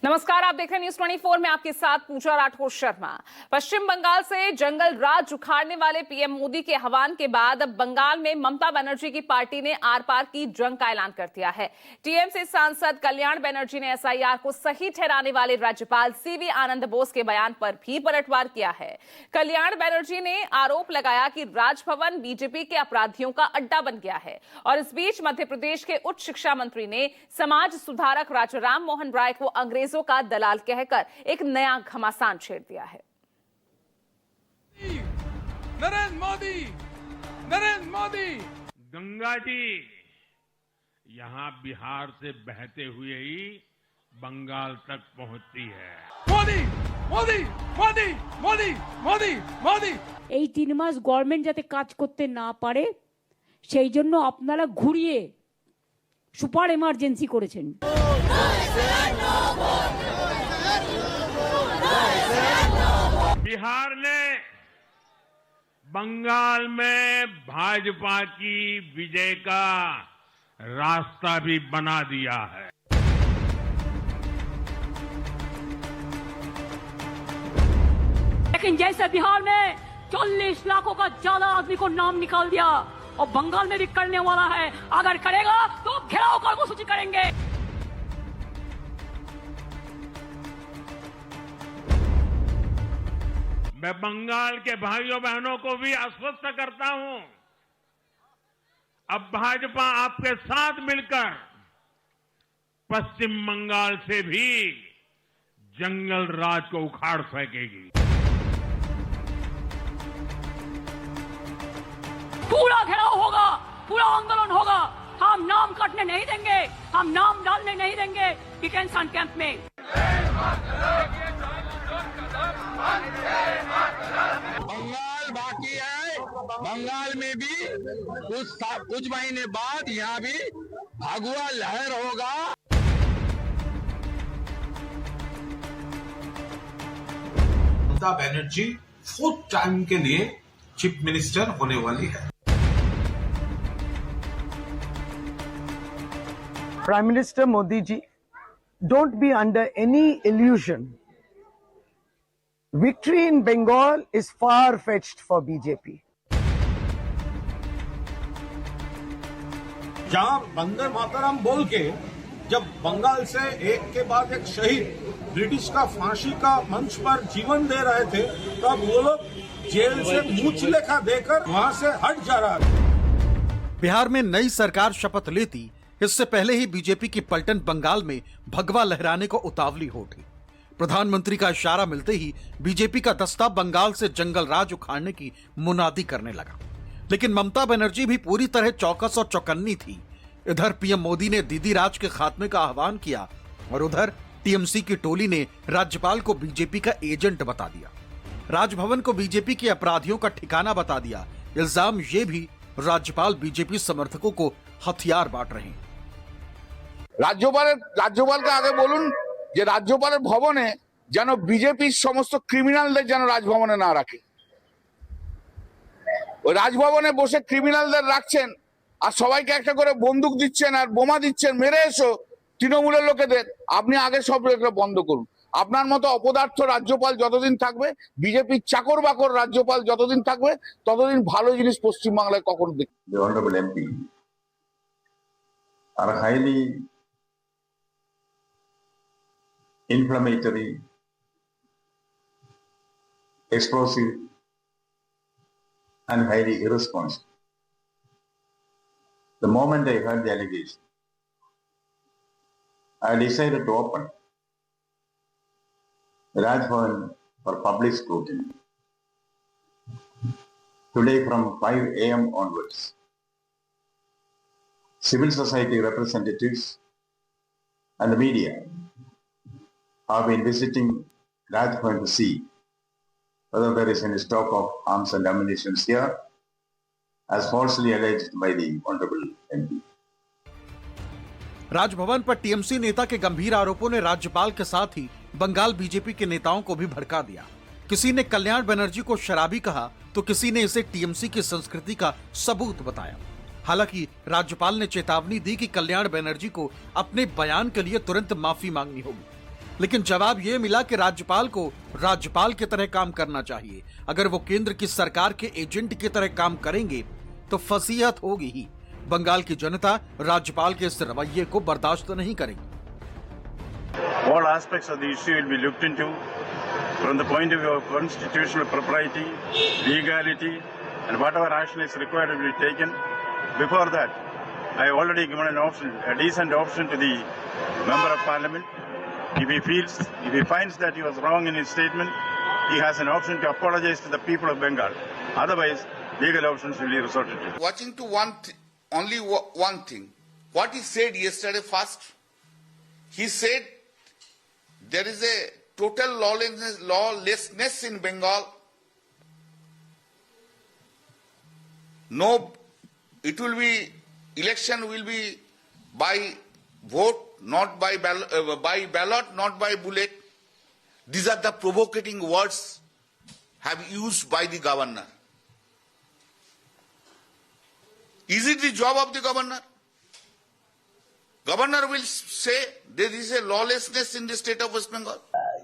नमस्कार, आप देख रहे हैं न्यूज 24 में आपके साथ पूजा राठौर शर्मा। पश्चिम बंगाल से जंगल राज उखाड़ने वाले पीएम मोदी के आह्वान के बाद अब बंगाल में ममता बनर्जी की पार्टी ने आर पार की जंग का ऐलान कर दिया है। टीएमसी सांसद कल्याण बनर्जी ने एसआईआर को सही ठहराने वाले राज्यपाल सीवी आनंद बोस के बयान पर भी पलटवार किया है। कल्याण बनर्जी ने आरोप लगाया कि राजभवन बीजेपी के अपराधियों का अड्डा बन गया है और इस बीच मध्य प्रदेश के उच्च शिक्षा मंत्री ने समाज सुधारक राजाराम मोहन राय को अंग्रेजों का दलाल कहकर एक नया घमासान छेड़ दिया है। नरेंद्र मोदी गंगा जी यहाँ बिहार से बहते हुए ही बंगाल तक पहुंचती है। मोदी मोदी मोदी मोदी मोदी मोदी এই 3 মাস গভর্নমেন্ট যাতে কাজ করতে না পারে সেই জন্য আপনারা ঘুরিয়ে সুপার এমার্জেন্সি করেছেন। बिहार ने बंगाल में भाजपा की विजय का रास्ता भी बना दिया है। लेकिन जैसे बिहार में 40 लाखों का ज्यादा आदमी को नाम निकाल दिया और बंगाल में भी करने वाला है, अगर करेगा तो घेराव कार्यसूची करेंगे। मैं बंगाल के भाइयों बहनों को भी आश्वस्त करता हूं, अब भाजपा आपके साथ मिलकर पश्चिम बंगाल से भी जंगल राज को उखाड़ फेंकेगी। पूरा घेराव होगा, पूरा आंदोलन होगा। हम नाम काटने नहीं देंगे, हम नाम डालने नहीं देंगे डिटेंशन कैंप में। बंगाल बाकी है, बंगाल में भी कुछ महीने बाद यहाँ भी भगवा लहर होगा। ममता बनर्जी 4th टाइम के लिए चीफ मिनिस्टर होने वाली है। Prime Minister Modi ji, don't be under any illusion. Victory in Bengal is far-fetched for BJP. जहां वंदे मातरम बोल के जब बंगाल से एक के बाद एक शहीद ब्रिटिश का फांसी का मंच पर जीवन दे रहे थे, तब वो लोग जेल से मुंह लेखा देकर वहां से हट जा रहा है। बिहार में नई सरकार शपथ लेती, इससे पहले ही बीजेपी की पलटन बंगाल में भगवा लहराने को उतावली हो उठी। प्रधानमंत्री का इशारा मिलते ही बीजेपी का दस्ता बंगाल से जंगल राज उखाड़ने की मुनादी करने लगा। लेकिन ममता बनर्जी भी पूरी तरह चौकस और चौकन्नी थी। इधर पीएम मोदी ने दीदी राज के खात्मे का आह्वान किया और उधर टीएमसी की टोली ने राज्यपाल को बीजेपी का एजेंट बता दिया। राजभवन को बीजेपी के अपराधियों का ठिकाना बता दिया। इल्जाम ये भी राज्यपाल बीजेपी समर्थकों को हथियार बांट रहे हैं। রাজ্যপালকে আগে বলুন যে রাজ্যপালের ভবনে যেন বিজেপির সমস্ত ক্রিমিনালদের যেন রাজভবনে না রাখে। ওই রাজভবনে বসে ক্রিমিনালদের রাখছেন আর সবাইকে একটা করে বন্দুক দিচ্ছেন আর বোমা দিচ্ছেন, মেরে এসো তৃণমূলের লোকেদের। আপনি আগে সব এগুলো বন্ধ করুন। আপনার মতো অপদার্থ রাজ্যপাল যতদিন থাকবে, বিজেপির চাকর বাকর রাজ্যপাল যতদিন থাকবে, ততদিন ভালো জিনিস পশ্চিমবাংলায় কখনো দেখবে। The Honorable MP are highly inflammatory, explosive, and highly irresponsible. The moment I heard the allegation, I decided to open Rajbhavan for public scrutiny. Today from 5 a.m. onwards, civil society representatives and the media have been visiting Rajbhavan to see whether there is any stock of arms and ammunition here, as falsely alleged by the Honorable MP. Raj Bhavan पर TMC नेता के गंभीर आरोपों ने राज्यपाल के साथ ही Bengal BJP के नेताओं को भी भड़का दिया। किसी ने कल्याण बनर्जी को शराबी कहा तो किसी ने इसे टीएमसी की संस्कृति का सबूत बताया। हालांकि राज्यपाल ने चेतावनी दी कि कल्याण बनर्जी को अपने बयान के लिए तुरंत माफी मांगनी होगी। लेकिन जवाब ये मिला कि राज्यपाल को राज्यपाल की तरह काम करना चाहिए। अगर वो केंद्र की सरकार के एजेंट की तरह काम करेंगे तो फसीहत होगी ही। बंगाल की जनता राज्यपाल के इस रवैये को बर्दाश्त नहीं करेगी। All aspects of the issue will be looked into from the point of view of constitutional propriety, legality, and whatever action is required will be taken. Before that, I have already given an option, a decent option to the member of parliament. If he finds that he was wrong in his statement, he has an option to apologize to the people of Bengal. Otherwise, legal options will be resorted to. Watching to only one thing. What he said yesterday first, he said there is a total lawlessness in Bengal. No, election will be by vote, not by ballot, not by bullet. These are the provocating words have used by the governor. Is it the job of the governor? Governor will say there is a lawlessness in the state of West Bengal.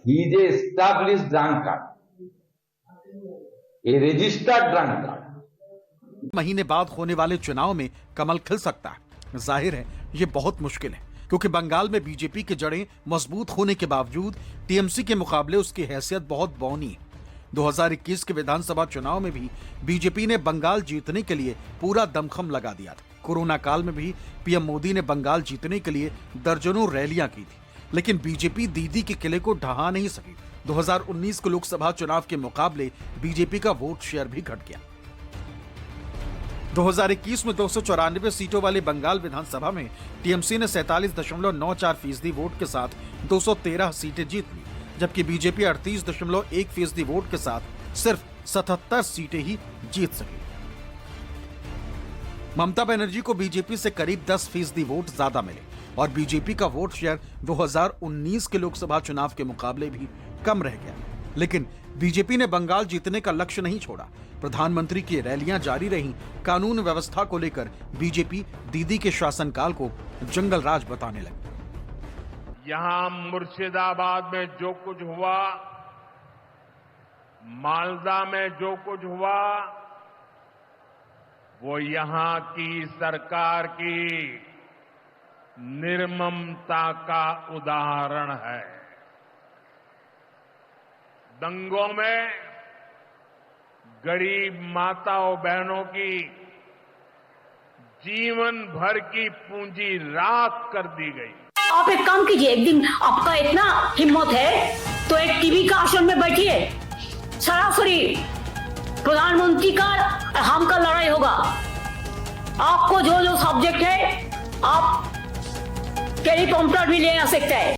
He is a established drunkard, a registered drunkard. महीने बाद होने वाले चुनाव में कमल खिल सकता है। जाहिर है ये बहुत मुश्किल है, क्योंकि बंगाल में बीजेपी की जड़ें मजबूत होने के बावजूद टीएमसी के मुकाबले उसकी हैसियत बहुत बौनी है। 2021 के विधानसभा चुनाव में भी बीजेपी ने बंगाल जीतने के लिए पूरा दमखम लगा दिया था। कोरोना काल में भी पीएम मोदी ने बंगाल जीतने के लिए दर्जनों रैलियां की थी, लेकिन बीजेपी दीदी के किले को ढहा नहीं सकी। 2019 के लोकसभा चुनाव के मुकाबले बीजेपी का वोट शेयर भी घट गया। 2021 में 294 सीटों वाली बंगाल विधानसभा में टीएमसी ने 47.94% वोट के साथ 213 सीटें जीत ली, जबकि बीजेपी 38.1% वोट के साथ सिर्फ 77 सीटें ही जीत सकी। ममता बनर्जी को बीजेपी से करीब 10% वोट ज्यादा मिले और बीजेपी का वोट शेयर 2019 के लोकसभा चुनाव के मुकाबले भी कम रह गया। लेकिन बीजेपी ने बंगाल जीतने का लक्ष्य नहीं छोड़ा। प्रधानमंत्री की रैलियां जारी रहीं। कानून व्यवस्था को लेकर बीजेपी दीदी के शासनकाल को जंगल राज बताने लगी। यहां मुर्शिदाबाद में जो कुछ हुआ, मालदा में जो कुछ हुआ, वो यहां की सरकार की निर्ममता का उदाहरण है। दंगों में गरीब माताओं बहनों की जीवन भर की पूंजी राख कर दी गई। आप एक काम कीजिए, एक दिन आपका इतना हिम्मत है तो एक टीवी का आसन में बैठिए, सरासरी प्रधानमंत्री का और हम का लड़ाई होगा। आपको जो जो सब्जेक्ट है आप टेलीप्रॉम्प्टर भी ले आ सकते हैं।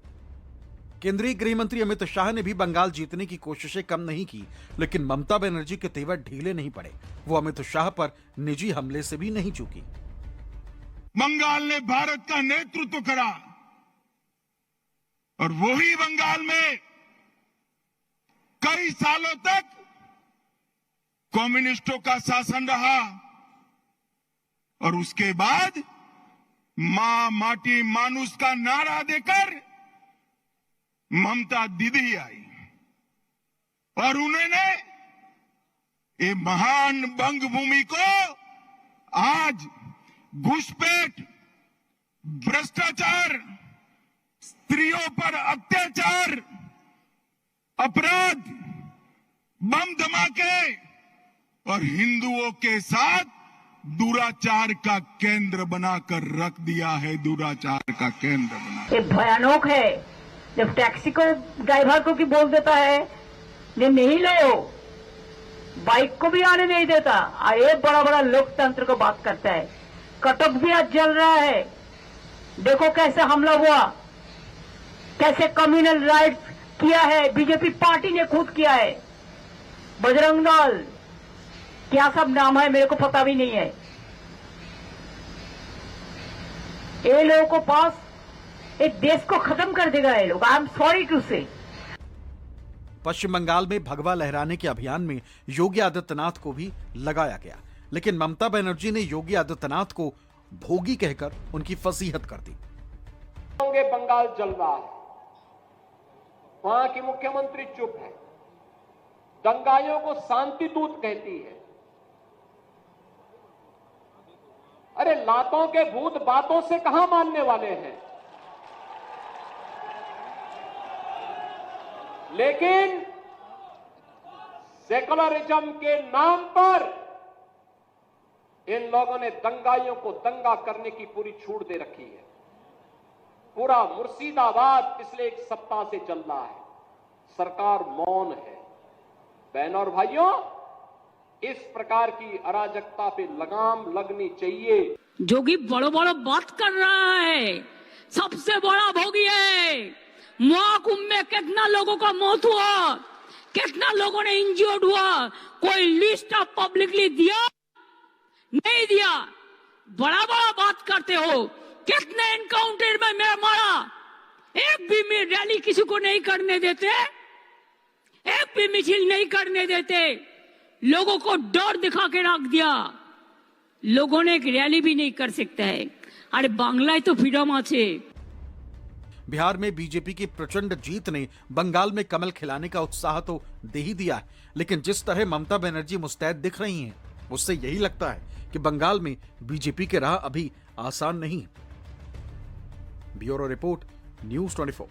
केंद्रीय गृह मंत्री अमित शाह ने भी बंगाल जीतने की कोशिशें कम नहीं की, लेकिन ममता बनर्जी के तेवर ढीले नहीं पड़े। वो अमित शाह पर निजी हमले से भी नहीं चूकी। बंगाल ने भारत का नेतृत्व करा और वही बंगाल में कई सालों तक कम्युनिस्टों का शासन रहा और उसके बाद मां माटी मानुष का नारा देकर ममता दीदी आई और उन्होंने ये महान बंग भूमि को आज घुसपैठ, भ्रष्टाचार, स्त्रियों पर अत्याचार, अपराध, बम धमाके और हिंदुओं के साथ दुराचार का केंद्र बनाकर रख दिया है। दुराचार का केंद्र बना, ये भयानक है। जब टैक्सी को ड्राइवर को भी बोल देता है ये नहीं ले हो, बाइक को भी आने नहीं देता, ये बड़ा बड़ा लोकतंत्र को बात करता है। कटक भी आज जल रहा है, देखो कैसे हमला हुआ, कैसे कम्युनल राइट्स किया है, बीजेपी पार्टी ने खुद किया है। बजरंग दल क्या सब नाम है मेरे को पता भी नहीं है। ये लोगों को पास एक देश को खत्म कर देगा ये लोग। आई एम सॉरी टू से। पश्चिम बंगाल में भगवा लहराने के अभियान में योगी आदित्यनाथ को भी लगाया गया, लेकिन ममता बनर्जी ने योगी आदित्यनाथ को भोगी कहकर उनकी फसीहत कर दी। बंगाल जल रहा है, वहां की मुख्यमंत्री चुप है, दंगाइयों को शांति दूत कहती है। अरे लातों के भूत बातों से कहां मानने वाले हैं। लेकिन सेकुलरिज्म के नाम पर इन लोगों ने दंगाइयों को दंगा करने की पूरी छूट दे रखी है। पूरा मुर्शिदाबाद पिछले एक सप्ताह से चल रहा है, सरकार मौन है। बहनों और भाइयों, इस प्रकार की अराजकता पे लगाम लगनी चाहिए। जोगी बड़ो बड़ो बात कर रहा है, सबसे बड़ा भोगी है। महाकुंभ में कितना लोगों का मौत हुआ, कितना लोगों ने इंजर्ड हुआ, कोई लिस्ट ऑफ पब्लिकली दिया नहीं दिया। बड़ा बड़ा बात करते हो, कितने एनकाउंटर में मैं मारा, एक भी में रैली किसी को नहीं करने देते, एक भी मिছিল नहीं करने देते, लोगों को डर दिखा के रख दिया। लोगों ने एक रैली भी नहीं कर सकता है। अरे बांग्लाয় तो फ्रीडम আছে। बिहार में बीजेपी की प्रचंड जीत ने बंगाल में कमल खिलाने का उत्साह तो दे ही दिया है, लेकिन जिस तरह ममता बनर्जी मुस्तैद दिख रही हैं, उससे यही लगता है कि बंगाल में बीजेपी के राह अभी आसान नहीं। Bureau report, news 24।